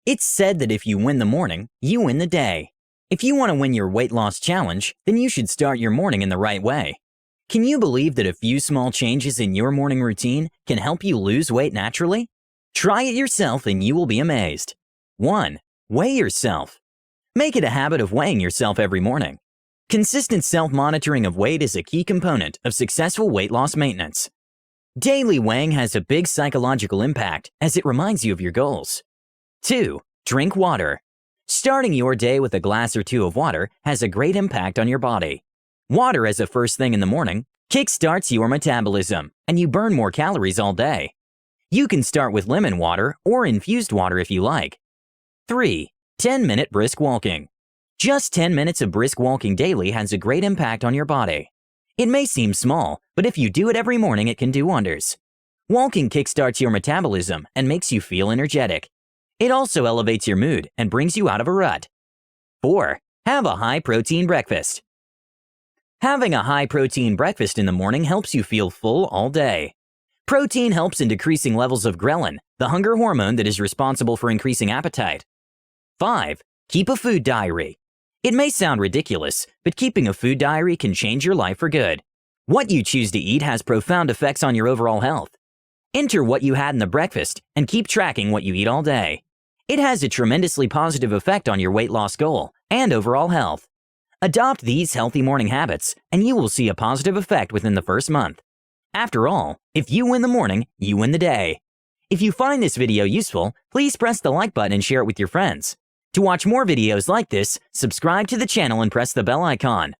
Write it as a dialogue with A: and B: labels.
A: It's said that if you win the morning, you win the day. If you want to win your weight loss challenge, then you should start your morning in the right way. Can you believe that a few small changes in your morning routine can help you lose weight naturally? Try it yourself and you will be amazed. 1. Weigh yourself. Make it a habit of weighing yourself every morning. Consistent self-monitoring of weight is a key component of successful weight loss maintenance. Daily weighing has a big psychological impact as it reminds you of your goals. 2. Drink water. Starting your day with a glass or two of water has a great impact on your body. Water as a first thing in the morning kickstarts your metabolism, and you burn more calories all day. You can start with lemon water or infused water if you like. 3. 10-minute brisk walking. Just 10 minutes of brisk walking daily has a great impact on your body. It may seem small, but if you do it every morning, it can do wonders. Walking kickstarts your metabolism and makes you feel energetic. It also elevates your mood and brings you out of a rut. 4. Have a high-protein breakfast. Having a high-protein breakfast in the morning helps you feel full all day. Protein helps in decreasing levels of ghrelin, the hunger hormone that is responsible for increasing appetite. 5. Keep a food diary. It may sound ridiculous, but keeping a food diary can change your life for good. What you choose to eat has profound effects on your overall health. Enter what you had in the breakfast and keep tracking what you eat all day. It has a tremendously positive effect on your weight loss goal and overall health. Adopt these healthy morning habits and you will see a positive effect within the first month. After all, if you win the morning, you win the day. If you find this video useful, please press the like button and share it with your friends. To watch more videos like this, subscribe to the channel and press the bell icon.